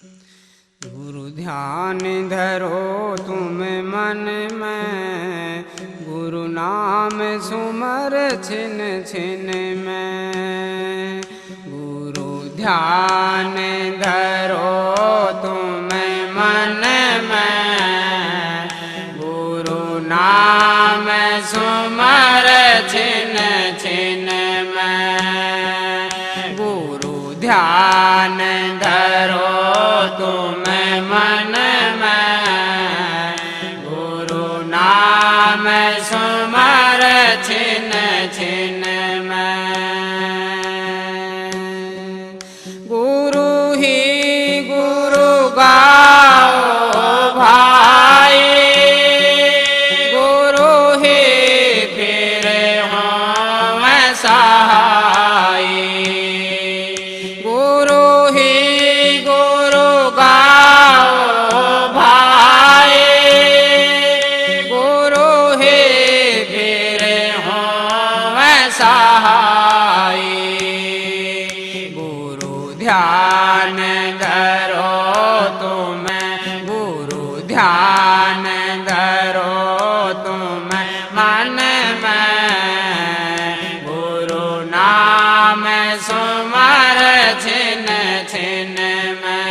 गुरु ध्यान धरो तुम मन में, गुरु नाम सुमर छिन छिन में। गुरु ध्यान धरो तुम मन में, गुरु नाम सुमर छिन छिन में। गुरु ध्यान धरो तुम मन में, गुरु नाम सुमर छिन छिन में। गुरु ही गुरु गाओ भाई, गुरु ही फिर हों सहाय। गुरु ही गुरु गाओ भाई, गुरु ही फिर हों सहाय। गुरु ध्यान धरो तुम, गुरु ध्यान धरो तुम मन में, गुरु नाम सुमर छिन छिन में।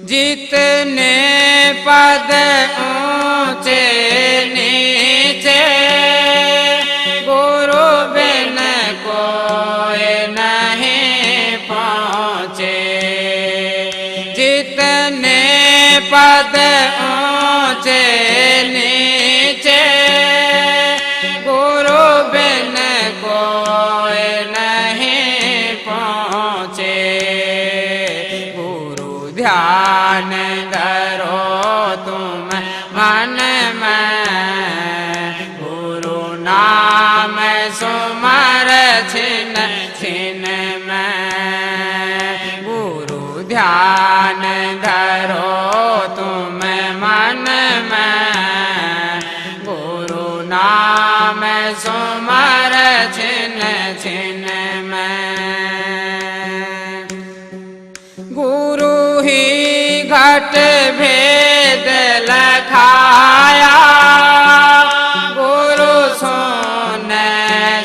जितने पद ऊंचे नीचे, गुरु बिन कोई नहीं पहुँचे। जितने पद ऊंचे नीचे, गुरु बिन कोई नहीं पहुँचे। गुरु ध्यान धरो तुम मन में, गुरु नाम सुमर छिन छिन में। गुरु ध्यान धरो तुम मन में, गुरु नाम सुमर छिन छिन में। गुरु ही घट भेद लखाया, गुरु सोने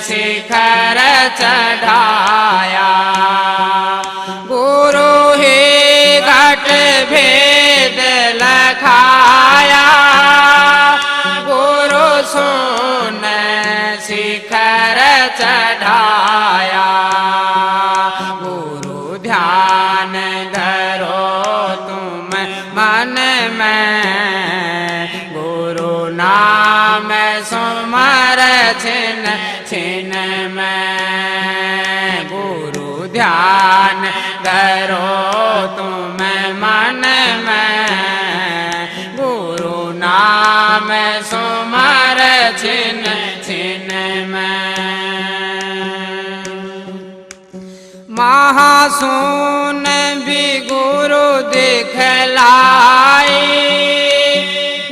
शिखर चढ़ाया। गुरु ही घट भेद लखाया, गुरु सोने शिखर चढ़ाया। गुरु ध्यान धरो तुम मन में, गुरु नाम सुमर छिन छिन में। गुरु ध्यान धरो तुम मन में, गुरु नाम सुमर छिन छिन में। महासून भी गुरु दिखलाई,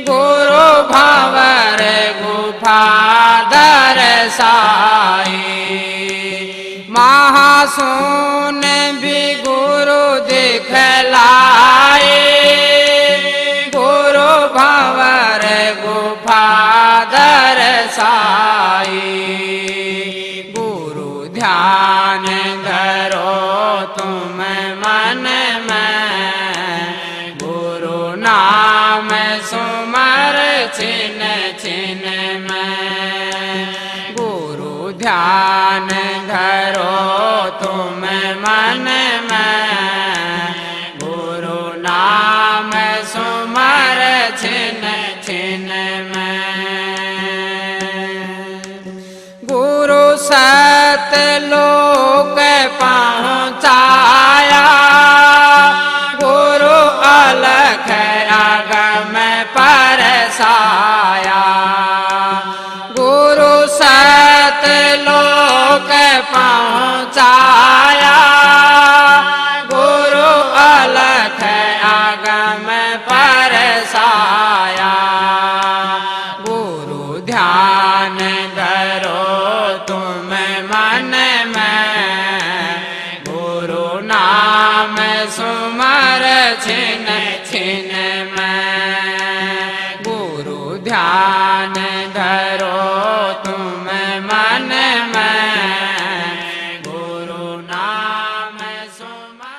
गुरु भंवर गुफा दरसाई। महासून भी गुरु दिखलाई, गुरु भंवर गुफा दरसाई। गुरु ध्यान धरो तुम मन में, गुरु नाम सुमर छिन छिन में। गुरु ध्यान धरो तुम मन में, गुरु नाम सुमर छिन छिन में। गुरु सतलोक पहुँचाया, गुरु अलख आगम परसाया। गुरु सतलोक पहुँचाया, गुरु अलख आगम परसाया। गुरु ध्यान धरो तुम मन में, गुरु सुमर छिन छिन में गुरु ध्यान धरो तुम मन में गुरु नाम सुमर।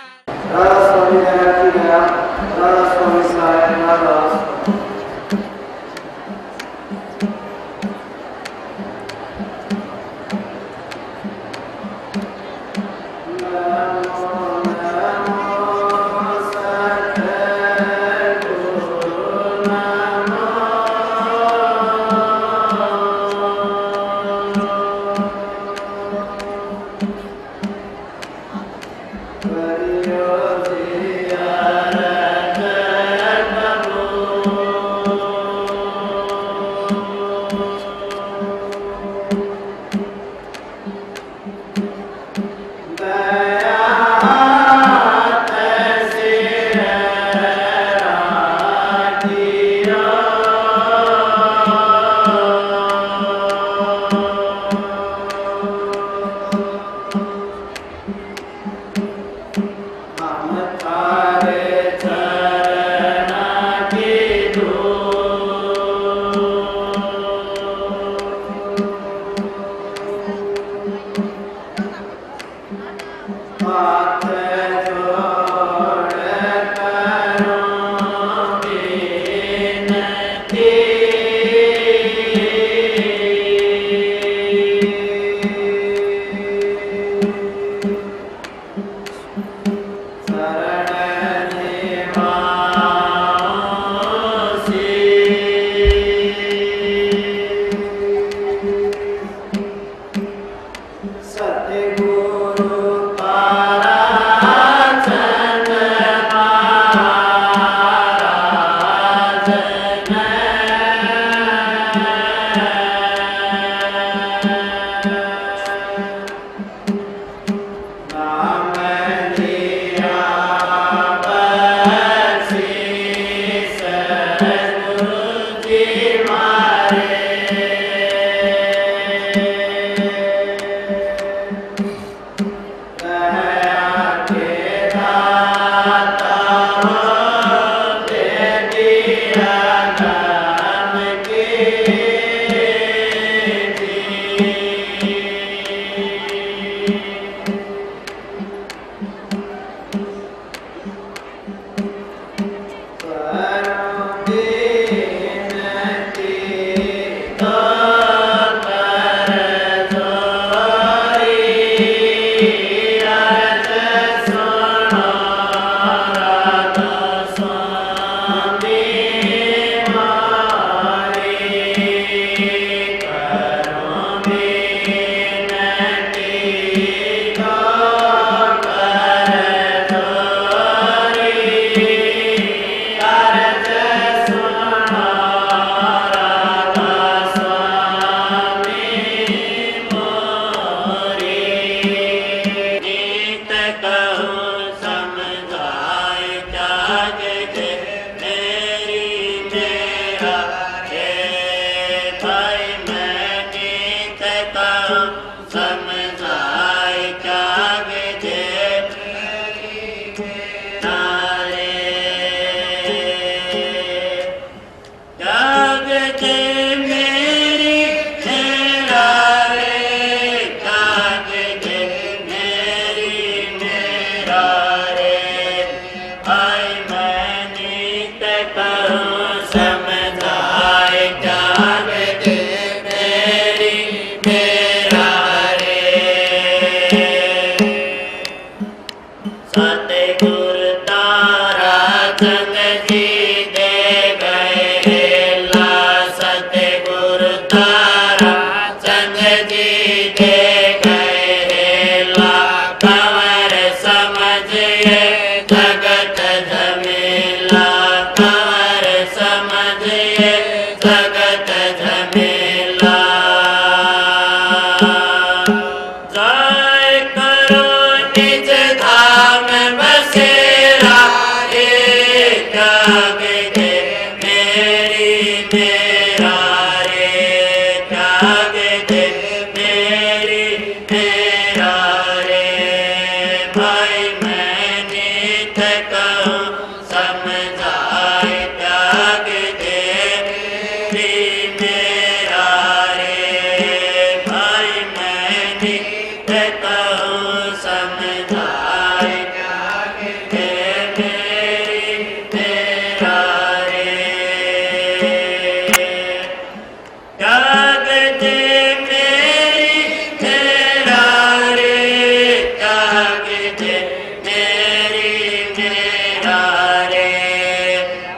मेरी मेरा रे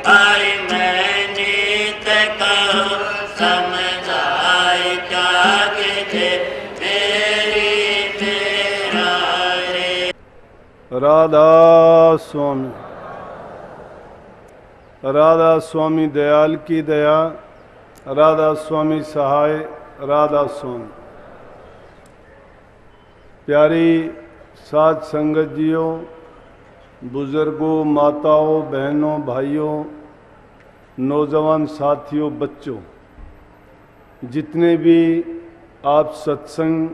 हरि मैं नित कहूँ समझाए त्यागे थे मेरी मेरा रे। राधा स्वामी, राधा स्वामी दयाल की दया, राधा स्वामी सहाय, राधा स्वामी। प्यारी साध संगत जियों, बुजुर्गों, माताओं, बहनों, भाइयों, नौजवान साथियों, बच्चों, जितने भी आप सत्संग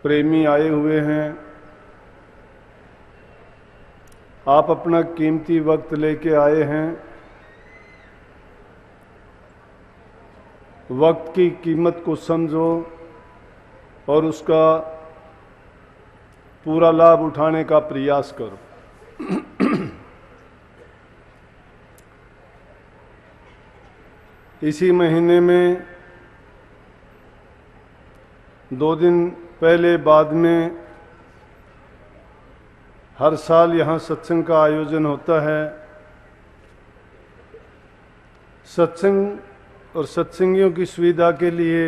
प्रेमी आए हुए हैं, आप अपना कीमती वक्त लेके आए हैं। वक्त की कीमत को समझो और उसका पूरा लाभ उठाने का प्रयास करो। इसी महीने में 2 दिन पहले बाद में हर साल यहाँ सत्संग का आयोजन होता है। सत्संग और सत्संगियों की सुविधा के लिए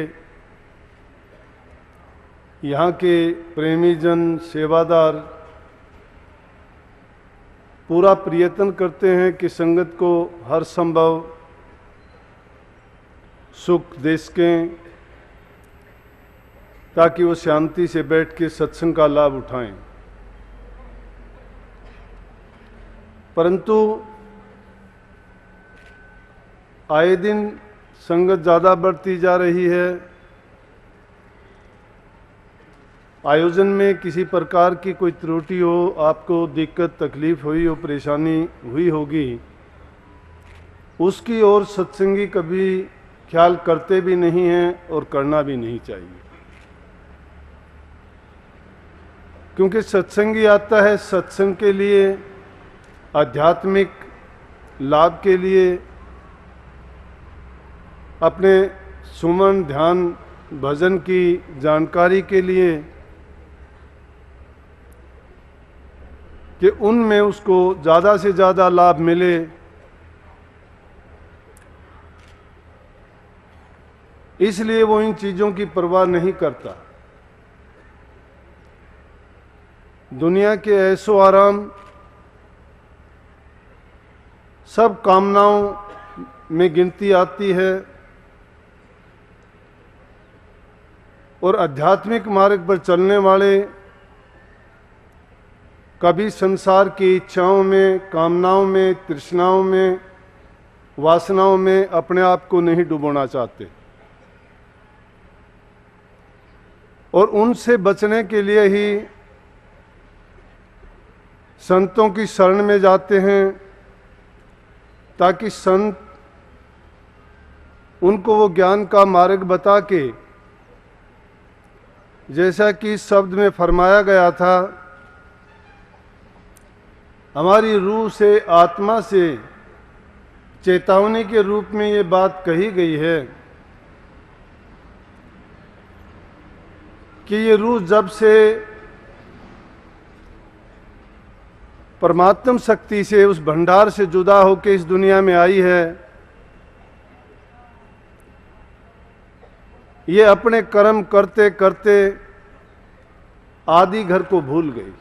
यहाँ के प्रेमी जन, सेवादार पूरा प्रयत्न करते हैं कि संगत को हर संभव सुख दे सकें, ताकि वो शांति से बैठ के सत्संग का लाभ उठाएं। परंतु आए दिन संगत ज़्यादा बढ़ती जा रही है। आयोजन में किसी प्रकार की कोई त्रुटि हो, आपको दिक्कत तकलीफ हुई हो, परेशानी हुई होगी, उसकी ओर सत्संगी कभी ख्याल करते भी नहीं हैं और करना भी नहीं चाहिए। क्योंकि सत्संगी आता है सत्संग के लिए, आध्यात्मिक लाभ के लिए, अपने सुमन, ध्यान, भजन की जानकारी के लिए, कि उनमें उसको ज़्यादा से ज़्यादा लाभ मिले। इसलिए वो इन चीज़ों की परवाह नहीं करता। दुनिया के ऐशो आराम सब कामनाओं में गिनती आती है और आध्यात्मिक मार्ग पर चलने वाले कभी संसार की इच्छाओं में, कामनाओं में, तृष्णाओं में, वासनाओं में अपने आप को नहीं डुबोना चाहते और उनसे बचने के लिए ही संतों की शरण में जाते हैं, ताकि संत उनको वो ज्ञान का मार्ग बता के, जैसा कि शब्द में फरमाया गया था, हमारी रूह से, आत्मा से चेतावनी के रूप में ये बात कही गई है कि ये रूह जब से परमात्म शक्ति से, उस भंडार से जुदा होकर इस दुनिया में आई है, ये अपने कर्म करते करते आदि घर को भूल गई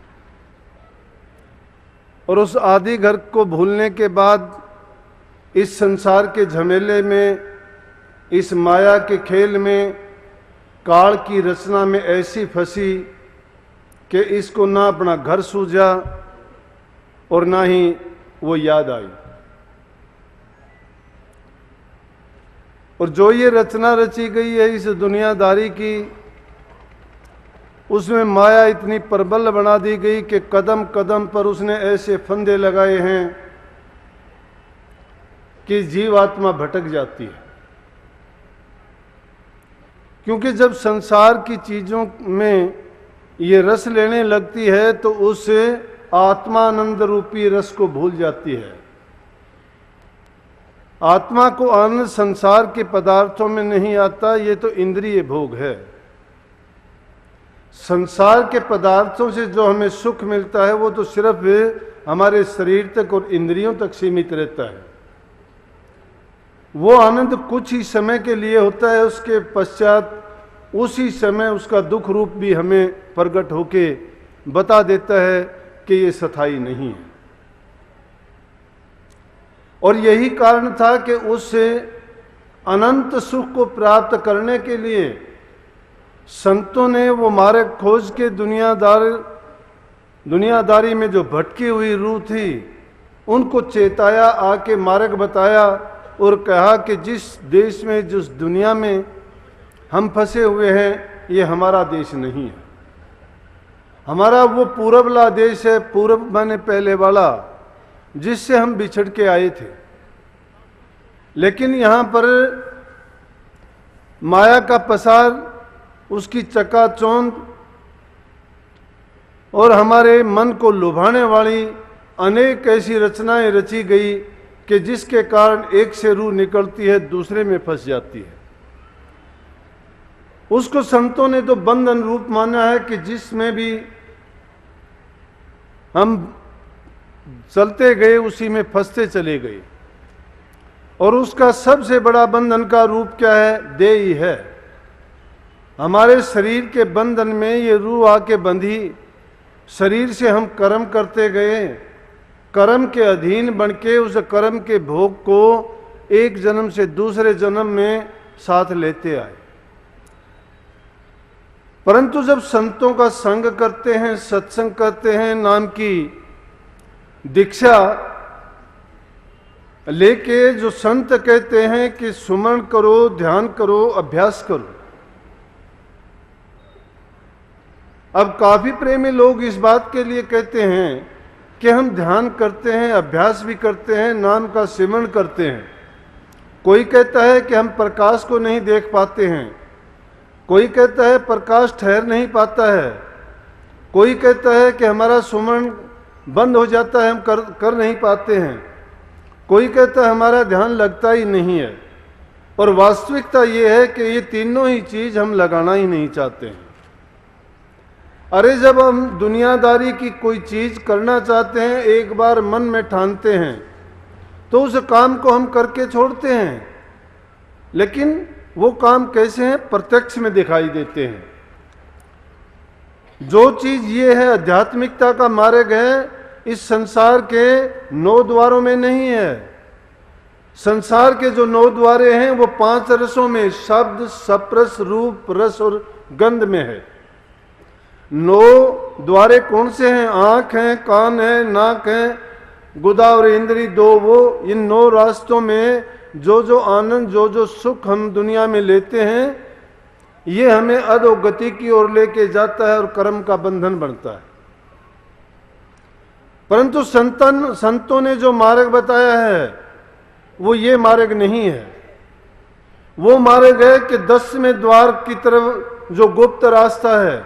और उस आदि घर को भूलने के बाद इस संसार के झमेले में, इस माया के खेल में, काल की रचना में ऐसी फंसी कि इसको ना अपना घर सूझा और ना ही वो याद आई। और जो ये रचना रची गई है इस दुनियादारी की, उसमें माया इतनी प्रबल बना दी गई कि कदम कदम पर उसने ऐसे फंदे लगाए हैं कि जीवात्मा भटक जाती है। क्योंकि जब संसार की चीजों में ये रस लेने लगती है तो उस आत्मानंद रूपी रस को भूल जाती है। आत्मा को आनंद संसार के पदार्थों में नहीं आता, ये तो इंद्रिय भोग है। संसार के पदार्थों से जो हमें सुख मिलता है वो तो सिर्फ हमारे शरीर तक और इंद्रियों तक सीमित रहता है। वो आनंद कुछ ही समय के लिए होता है, उसके पश्चात उसी समय उसका दुख रूप भी हमें प्रकट होके बता देता है कि ये स्थायी नहीं है। और यही कारण था कि उस अनंत सुख को प्राप्त करने के लिए संतों ने वो मार्ग खोज के दुनियादारी में जो भटकी हुई रूह थी उनको चेताया, आके मार्ग बताया और कहा कि जिस देश में, जिस दुनिया में हम फंसे हुए हैं ये हमारा देश नहीं है। हमारा वो पूरबला देश है, पूरब माने पहले वाला, जिससे हम बिछड़ के आए थे। लेकिन यहाँ पर माया का पसार, उसकी चकाचौंध और हमारे मन को लुभाने वाली अनेक ऐसी रचनाएं रची गई कि जिसके कारण एक से रूह निकलती है दूसरे में फंस जाती है। उसको संतों ने तो बंधन रूप माना है कि जिसमें भी हम चलते गए उसी में फंसते चले गए। और उसका सबसे बड़ा बंधन का रूप क्या है? देही है। हमारे शरीर के बंधन में ये रूह आके बंधी, शरीर से हम कर्म करते गए, कर्म के अधीन बनके उस कर्म के भोग को एक जन्म से दूसरे जन्म में साथ लेते आए। परंतु जब संतों का संग करते हैं, सत्संग करते हैं, नाम की दीक्षा लेके जो संत कहते हैं कि सुमरण करो, ध्यान करो, अभ्यास करो। अब काफी प्रेमी लोग इस बात के लिए कहते हैं कि हम ध्यान करते हैं, अभ्यास भी करते हैं, नाम का सिमरण करते हैं। कोई कहता है कि हम प्रकाश को नहीं देख पाते हैं, कोई कहता है प्रकाश ठहर नहीं पाता है, कोई कहता है कि हमारा सुमरण बंद हो जाता है, हम कर नहीं पाते हैं, कोई कहता है हमारा ध्यान लगता ही नहीं है। और वास्तविकता ये है कि ये तीनों ही चीज हम लगाना ही नहीं चाहते हैं। अरे जब हम दुनियादारी की कोई चीज करना चाहते हैं, एक बार मन में ठानते हैं तो उस काम को हम करके छोड़ते हैं। लेकिन वो काम कैसे हैं? प्रत्यक्ष में दिखाई देते हैं। जो चीज ये है, आध्यात्मिकता का मार्ग है, इस संसार के 9 द्वारों में नहीं है। संसार के जो 9 द्वारे हैं वो 5 रसों में, शब्द, स्पर्श, रूप, रस और गंध में है। 9 द्वारे कौन से हैं? आंख है, कान है, नाक है, गुदा और इंद्री 2। वो इन 9 रास्तों में जो आनंद, जो सुख हम दुनिया में लेते हैं, ये हमें अधोगति की ओर लेके जाता है और कर्म का बंधन बनता है। परंतु संतों ने जो मार्ग बताया है वो ये मार्ग नहीं है। वो मार्ग है कि 10वें द्वार की तरफ जो गुप्त रास्ता है,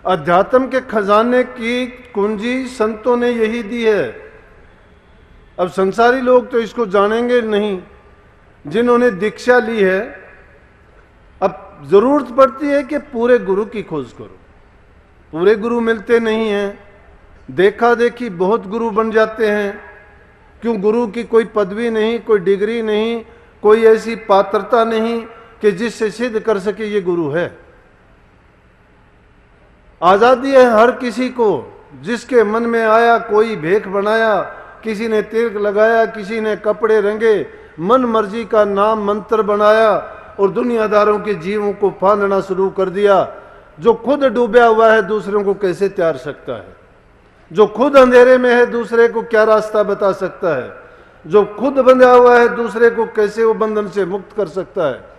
अध्यात्म के खजाने की कुंजी संतों ने यही दी है। अब संसारी लोग तो इसको जानेंगे नहीं, जिन्होंने दीक्षा ली है। अब जरूरत पड़ती है कि पूरे गुरु की खोज करो। पूरे गुरु मिलते नहीं हैं, देखा देखी बहुत गुरु बन जाते हैं। क्यों? गुरु की कोई पदवी नहीं, कोई डिग्री नहीं, कोई ऐसी पात्रता नहीं कि जिससे सिद्ध कर सके ये गुरु है। आजादी है हर किसी को, जिसके मन में आया कोई भेख बनाया, किसी ने तिलक लगाया, किसी ने कपड़े रंगे, मन मर्जी का नाम मंत्र बनाया और दुनियादारों के जीवों को फांदना शुरू कर दिया। जो खुद डूबा हुआ है दूसरों को कैसे तैर सकता है? जो खुद अंधेरे में है दूसरे को क्या रास्ता बता सकता है? जो खुद बंधा हुआ है दूसरे को कैसे वो बंधन से मुक्त कर सकता है?